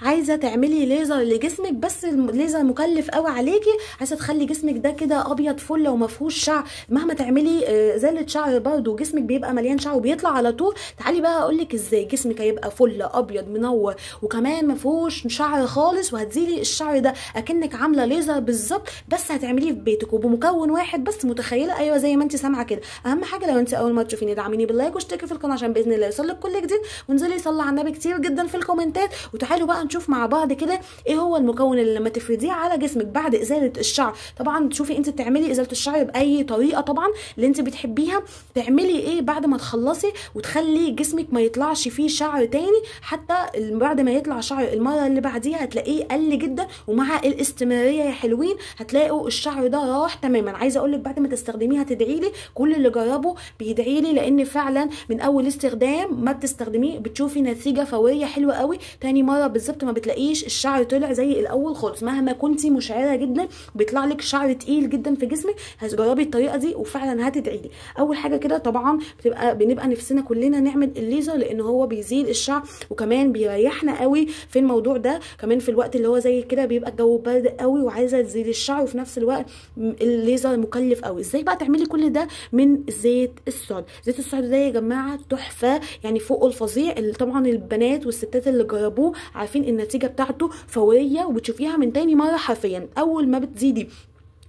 عايزه تعملي ليزر لجسمك بس الليزر مكلف قوي عليكي، عايزه تخلي جسمك ده كده ابيض فل وما فيهوش شعر، مهما تعملي ازاله شعر برده جسمك بيبقى مليان شعر وبيطلع على طول. تعالي بقى اقول لك ازاي جسمك هيبقى فل ابيض منور وكمان ما فيهوش شعر خالص، وهتزيلي الشعر ده اكنك عامله ليزر بالظبط، بس هتعمليه في بيتك وبمكون واحد بس. متخيله؟ ايوه زي ما انت سامعه كده. اهم حاجه لو انت اول ما تشوفيني دعميني باللايك واشتركي في القناه عشان باذن الله يوصلك كل جديد، وانزلي صلي على النبي كتير جدا في الكومنتات. وتعالوا بقى نشوف مع بعض كده ايه هو المكون اللي لما تفرديه على جسمك بعد ازاله الشعر. طبعا تشوفي انت تعملي ازاله الشعر باي طريقه طبعا اللي انت بتحبيها. تعملي ايه بعد ما تخلصي وتخلي جسمك ما يطلعش فيه شعر تاني، حتى بعد ما يطلع شعر المره اللي بعديها هتلاقيه قل جدا، ومع الاستمراريه يا حلوين هتلاقوا الشعر ده راح تماما. عايزه اقول لك بعد ما تستخدميه هتدعي لي، كل اللي جربه بيدعي لي، لان فعلا من اول استخدام ما بتستخدميه بتشوفي نتيجه فوريه حلوه قوي. تاني مره بالظبط ما بتلاقيش الشعر طلع زي الاول خالص، مهما كنتي مشعره جدا بيطلع لك شعر تقيل جدا في جسمك. هتجربي الطريقه دي وفعلا هتدعي لي. اول حاجه كده طبعا بنبقى نفسنا كلنا نعمل الليزر، لان هو بيزيل الشعر وكمان بيريحنا قوي في الموضوع ده، كمان في الوقت اللي هو زي كده بيبقى الجو برد قوي وعايزه تزيل الشعر، وفي نفس الوقت الليزر مكلف قوي. ازاي بقى تعملي كل ده؟ من زيت السعد. زيت السعد ده يا جماعه تحفه يعني فوق الفظيع. طبعا البنات والستات اللي جربوه عارفين النتيجه بتاعته فوريه، وبتشوفيها من تاني مره حرفيا. اول ما بتزيدي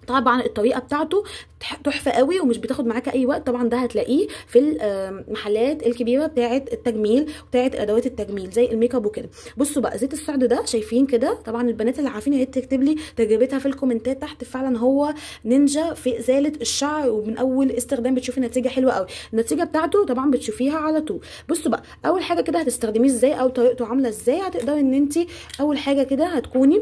طبعا الطريقه بتاعته تحفه قوي ومش بتاخد معاكي اي وقت. طبعا ده هتلاقيه في المحلات الكبيره بتاعه التجميل وبتاعه ادوات التجميل زي الميك اب وكده. بصوا بقى زيت السعد ده شايفين كده، طبعا البنات اللي عارفين يا ريت تكتب لي تجربتها في الكومنتات تحت. فعلا هو نينجا في ازاله الشعر، ومن اول استخدام بتشوفي نتيجه حلوه قوي. النتيجه بتاعته طبعا بتشوفيها على طول. بصوا بقى اول حاجه كده هتستخدميه ازاي او طريقته عامله ازاي. هتقدري ان انت اول حاجه كده هتكوني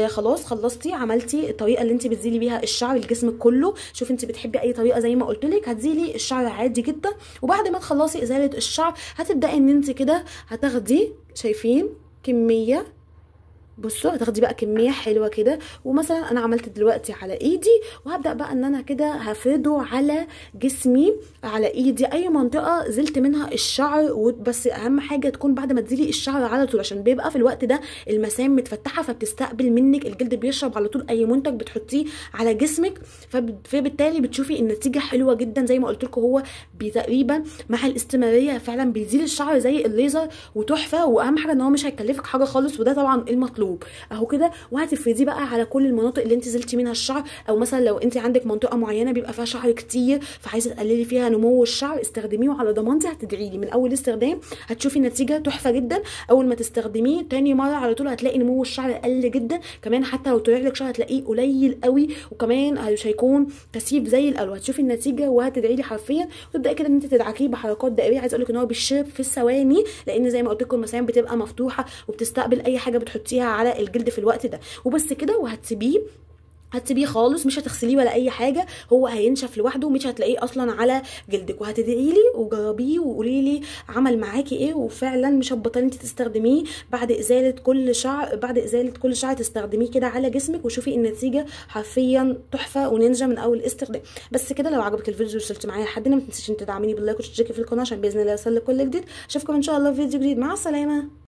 خلاص خلصتي عملتي الطريقه اللي انت بتزيلي بيها الشعر لجسمك كله. شوفي انت بتحبي اي طريقه زي ما قلت لك، هتزيلي الشعر عادي جدا. وبعد ما تخلصي ازاله الشعر هتبداي ان انت كده هتاخدي شايفين كميه. بصوا هتاخدي بقى كميه حلوه كده، ومثلا انا عملت دلوقتي على ايدي، وهبدا بقى ان انا كده هفرده على جسمي على ايدي اي منطقه زلت منها الشعر. بس اهم حاجه تكون بعد ما تزيلي الشعر على طول، عشان بيبقى في الوقت ده المسام متفتحه فبتستقبل منك الجلد، بيشرب على طول اي منتج بتحطيه على جسمك، فبالتالي بتشوفي النتيجه حلوه جدا. زي ما قلت لكم هو تقريبا مع الاستمراريه فعلا بيزيل الشعر زي الليزر وتحفه. واهم حاجه ان هو مش هيكلفك حاجه خالص، وده طبعا المطلوب اهو كده. وهتفرديه بقى على كل المناطق اللي انت زلتي منها الشعر، او مثلا لو انت عندك منطقه معينه بيبقى فيها شعر كتير فعايزه تقللي فيها نمو الشعر، استخدميه وعلى ضمانتي هتدعي لي. من اول استخدام هتشوفي نتيجه تحفه جدا. اول ما تستخدميه تاني مره على طول هتلاقي نمو الشعر قل جدا، كمان حتى لو طلع لك شعر هتلاقيه قليل قوي، وكمان مش هيكون كثيف زي الاول. هتشوفي النتيجه وهتدعي لي حرفيا. وتبداي كده ان انت تدعكيه بحركات دائريه. عايزه اقول لك ان هو بيشرب في الثواني، لان زي ما قلت لكم المسام بتبقى مفتوحه وبتستقبل اي حاجه بتحطيها على الجلد في الوقت ده. وبس كده وهتسيبيه خالص، مش هتغسليه ولا اي حاجه، هو هينشف لوحده ومش هتلاقيه اصلا على جلدك. وهتدعي لي وجربيه وقولي لي عمل معاكي ايه. وفعلا مش هتبطلي انت تستخدميه بعد ازاله كل شعر تستخدميه كده على جسمك، وشوفي النتيجه حرفيا تحفه ونينجا من اول استخدام. بس كده لو عجبك الفيديو وصلت معايا لحد هنا ما تنسيش ان تدعميني باللايك وتشتركي في القناه عشان باذن الله يوصلك كل جديد. اشوفكم ان شاء الله في فيديو جديد. مع السلامه.